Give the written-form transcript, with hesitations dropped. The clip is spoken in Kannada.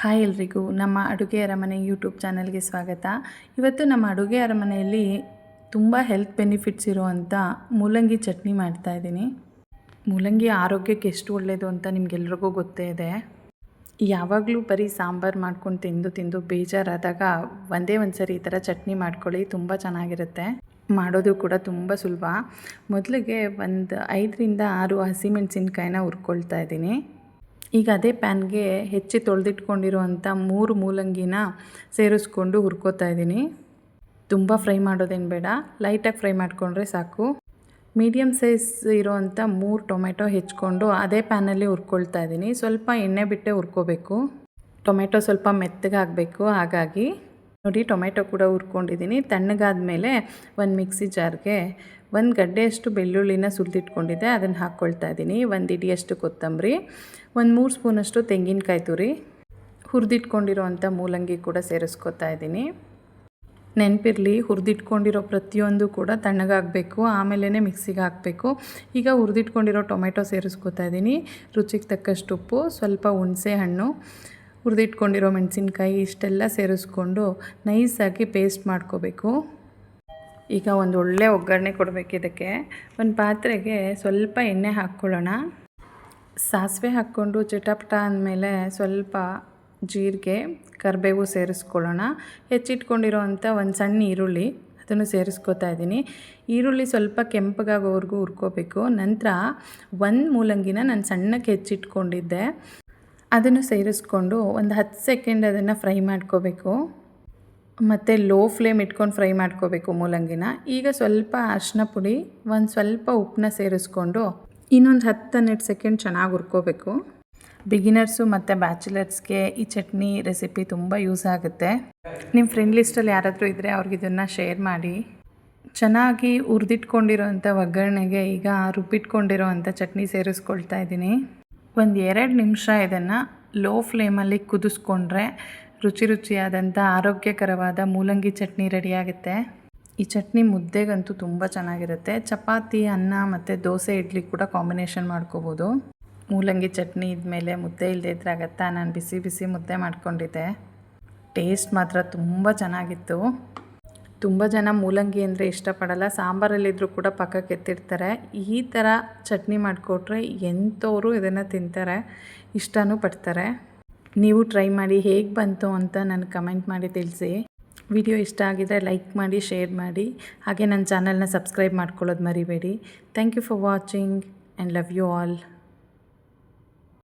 ಹಾಯ್ ಎಲ್ರಿಗೂ ನಮ್ಮ ಅಡುಗೆ ಅರಮನೆ ಯೂಟ್ಯೂಬ್ ಚಾನಲ್ಗೆ ಸ್ವಾಗತ. ಇವತ್ತು ನಮ್ಮ ಅಡುಗೆ ಅರಮನೆಯಲ್ಲಿ ತುಂಬ ಹೆಲ್ತ್ ಬೆನಿಫಿಟ್ಸ್ ಇರುವಂಥ ಮೂಲಂಗಿ ಚಟ್ನಿ ಮಾಡ್ತಾಯಿದ್ದೀನಿ. ಮೂಲಂಗಿ ಆರೋಗ್ಯಕ್ಕೆ ಎಷ್ಟು ಒಳ್ಳೆಯದು ಅಂತ ನಿಮಗೆಲ್ರಿಗೂ ಗೊತ್ತೇ ಇದೆ. ಯಾವಾಗಲೂ ಬರೀ ಸಾಂಬಾರು ಮಾಡ್ಕೊಂಡು ತಿಂದು ಬೇಜಾರಾದಾಗ ಒಂದೇ ಒಂದು ಸರಿ ಈ ಥರ ಚಟ್ನಿ ಮಾಡ್ಕೊಳ್ಳಿ, ತುಂಬ ಚೆನ್ನಾಗಿರುತ್ತೆ. ಮಾಡೋದು ಕೂಡ ತುಂಬ ಸುಲಭ. ಮೊದಲಿಗೆ ಒಂದು 5ರಿಂದ 6 ಹಸಿಮೆಣಸಿನ್ಕಾಯಿನ ಹುರ್ಕೊಳ್ತಾ ಇದ್ದೀನಿ. ಈಗ ಅದೇ ಪ್ಯಾನ್ಗೆ ಹೆಚ್ಚಿ ತೊಳೆದಿಟ್ಕೊಂಡಿರುವಂಥ 3 ಮೂಲಂಗಿನ ಸೇರಿಸ್ಕೊಂಡು ಹುರ್ಕೋತಾ ಇದ್ದೀನಿ. ತುಂಬ ಫ್ರೈ ಮಾಡೋದೇನು ಬೇಡ, ಲೈಟಾಗಿ ಫ್ರೈ ಮಾಡಿಕೊಂಡ್ರೆ ಸಾಕು. ಮೀಡಿಯಮ್ ಸೈಜ್ ಇರೋವಂಥ 3 ಟೊಮೆಟೊ ಹೆಚ್ಕೊಂಡು ಅದೇ ಪ್ಯಾನಲ್ಲಿ ಹುರ್ಕೊಳ್ತಾ ಇದ್ದೀನಿ. ಸ್ವಲ್ಪ ಎಣ್ಣೆ ಬಿಟ್ಟೆ ಹುರ್ಕೋಬೇಕು. ಟೊಮೆಟೊ ಸ್ವಲ್ಪ ಮೆತ್ತಗಾಗಬೇಕು, ಹಾಗಾಗಿ ನೋಡಿ ಟೊಮೆಟೊ ಕೂಡ ಹುರ್ಕೊಂಡಿದ್ದೀನಿ. ತಣ್ಣಗಾದ ಮೇಲೆ ಒಂದು ಮಿಕ್ಸಿ ಜಾರ್ಗೆ 1 ಗಡ್ಡೆಯಷ್ಟು ಬೆಳ್ಳುಳ್ಳಿನ ಸುಲಿದಿಟ್ಕೊಂಡಿದ್ದೆ, ಅದನ್ನು ಹಾಕ್ಕೊಳ್ತಾ ಇದ್ದೀನಿ. 1 ಹಿಡಿಯಷ್ಟು ಕೊತ್ತಂಬರಿ, 3 ಸ್ಪೂನಷ್ಟು ತೆಂಗಿನಕಾಯಿ ತುರಿ, ಹುರಿದಿಟ್ಕೊಂಡಿರೋವಂಥ ಮೂಲಂಗಿ ಕೂಡ ಸೇರಿಸ್ಕೊತಾ ಇದ್ದೀನಿ. ನೆನಪಿರಲಿ, ಹುರಿದಿಟ್ಕೊಂಡಿರೋ ಪ್ರತಿಯೊಂದು ಕೂಡ ತಣ್ಣಗಾಗಬೇಕು, ಆಮೇಲೆ ಮಿಕ್ಸಿಗೆ ಹಾಕಬೇಕು. ಈಗ ಹುರಿದಿಟ್ಕೊಂಡಿರೋ ಟೊಮೆಟೊ ಸೇರಿಸ್ಕೊತಾ ಇದ್ದೀನಿ. ರುಚಿಗೆ ತಕ್ಕಷ್ಟು ಉಪ್ಪು, ಸ್ವಲ್ಪ ಹುಣಸೆ ಹಣ್ಣು, ಹುರಿದಿಟ್ಕೊಂಡಿರೋ ಮೆಣಸಿನ್ಕಾಯಿ ಇಷ್ಟೆಲ್ಲ ಸೇರಿಸ್ಕೊಂಡು ನೈಸಾಗಿ ಪೇಸ್ಟ್ ಮಾಡ್ಕೋಬೇಕು. ಈಗ ಒಂದು ಒಳ್ಳೆ ಒಗ್ಗರಣೆ ಕೊಡಬೇಕು. ಇದಕ್ಕೆ ಒಂದು ಪಾತ್ರೆಗೆ ಸ್ವಲ್ಪ ಎಣ್ಣೆ ಹಾಕ್ಕೊಳ್ಳೋಣ. ಸಾಸಿವೆ ಹಾಕ್ಕೊಂಡು ಚಿಟಪಟ ಅಂದಮೇಲೆ ಸ್ವಲ್ಪ ಜೀರಿಗೆ, ಕರಿಬೇವು ಸೇರಿಸ್ಕೊಳ್ಳೋಣ. ಹೆಚ್ಚಿಟ್ಕೊಂಡಿರೋವಂಥ ಒಂದು ಸಣ್ಣ ಈರುಳ್ಳಿ, ಅದನ್ನು ಸೇರಿಸ್ಕೊತಾ ಇದ್ದೀನಿ. ಈರುಳ್ಳಿ ಸ್ವಲ್ಪ ಕೆಂಪಗಾಗೋವರೆಗೂ ಹುರ್ಕೋಬೇಕು. ನಂತರ 1 ಮೂಲಂಗಿನ ನಾನು ಸಣ್ಣಕ್ಕೆ ಹೆಚ್ಚಿಟ್ಕೊಂಡಿದ್ದೆ, ಅದನ್ನು ಸೇರಿಸ್ಕೊಂಡು ಒಂದು 10 ಸೆಕೆಂಡ್ ಅದನ್ನು ಫ್ರೈ ಮಾಡ್ಕೋಬೇಕು. ಮತ್ತು ಲೋ ಫ್ಲೇಮ್ ಇಟ್ಕೊಂಡು ಫ್ರೈ ಮಾಡ್ಕೋಬೇಕು ಮೂಲಂಗಿನ. ಈಗ ಸ್ವಲ್ಪ ಅರಿಶಿನ ಪುಡಿ, ಒಂದು ಸ್ವಲ್ಪ ಉಪ್ಪನ್ನ ಸೇರಿಸ್ಕೊಂಡು ಇನ್ನೊಂದು 10-12 ಸೆಕೆಂಡ್ ಚೆನ್ನಾಗಿ ಹುರ್ಕೋಬೇಕು. ಬಿಗಿನರ್ಸು ಮತ್ತು ಬ್ಯಾಚುಲರ್ಸ್ಗೆ ಈ ಚಟ್ನಿ ರೆಸಿಪಿ ತುಂಬ ಯೂಸ್ ಆಗುತ್ತೆ. ನಿಮ್ಮ ಫ್ರೆಂಡ್ ಲಿಸ್ಟಲ್ಲಿ ಯಾರಾದರೂ ಇದ್ದರೆ ಅವ್ರಿಗೆ ಇದನ್ನು ಶೇರ್ ಮಾಡಿ. ಚೆನ್ನಾಗಿ ಹುರಿದಿಟ್ಕೊಂಡಿರೋವಂಥ ಒಗ್ಗರಣೆಗೆ ಈಗ ರುಬ್ಬಿಟ್ಕೊಂಡಿರೋ ಅಂಥ ಚಟ್ನಿ ಸೇರಿಸ್ಕೊಳ್ತಾ ಇದ್ದೀನಿ. ಒಂದು 2 ನಿಮಿಷ ಇದನ್ನು ಲೋ ಫ್ಲೇಮಲ್ಲಿ ಕುದಿಸ್ಕೊಂಡ್ರೆ ರುಚಿಯಾದಂಥ ಆರೋಗ್ಯಕರವಾದ ಮೂಲಂಗಿ ಚಟ್ನಿ ರೆಡಿಯಾಗುತ್ತೆ. ಈ ಚಟ್ನಿ ಮುದ್ದೆಗಂತೂ ತುಂಬ ಚೆನ್ನಾಗಿರುತ್ತೆ. ಚಪಾತಿ, ಅನ್ನ ಮತ್ತು ದೋಸೆ, ಇಡ್ಲಿ ಕೂಡ ಕಾಂಬಿನೇಷನ್ ಮಾಡ್ಕೋಬೋದು. ಮೂಲಂಗಿ ಚಟ್ನಿ ಇದ್ಮೇಲೆ ಮುದ್ದೆ ಇಲ್ಲದೆ ಇದ್ರೆ ಆಗುತ್ತಾ? ನಾನು ಬಿಸಿ ಮುದ್ದೆ ಮಾಡ್ಕೊಂಡಿದ್ದೆ. ಟೇಸ್ಟ್ ಮಾತ್ರ ತುಂಬ ಚೆನ್ನಾಗಿತ್ತು. ತುಂಬ ಜನ ಮೂಲಂಗಿ ಅಂದರೆ ಇಷ್ಟಪಡಲ್ಲ, ಸಾಂಬಾರಲ್ಲಿದ್ದರೂ ಕೂಡ ಪಕ್ಕಕ್ಕೆ ಎತ್ತಿರ್ತಾರೆ. ಈ ಥರ ಚಟ್ನಿ ಮಾಡಿಕೊಟ್ರೆ ಎಂಥವರು ಇದನ್ನು ತಿಂತಾರೆ, ಇಷ್ಟನೂ ಪಡ್ತಾರೆ. ನೀವು ಟ್ರೈ ಮಾಡಿ, ಹೇಗೆ ಬಂತು ಅಂತ ನನಗೆ ಕಮೆಂಟ್ ಮಾಡಿ ತಿಳಿಸಿ. ವಿಡಿಯೋ ಇಷ್ಟ ಆಗಿದರೆ ಲೈಕ್ ಮಾಡಿ, ಶೇರ್ ಮಾಡಿ, ಹಾಗೆ ನನ್ನ ಚಾನಲ್ನ ಸಬ್ಸ್ಕ್ರೈಬ್ ಮಾಡ್ಕೊಳ್ಳೋದು ಮರಿಬೇಡಿ. Thank you for watching and love you all.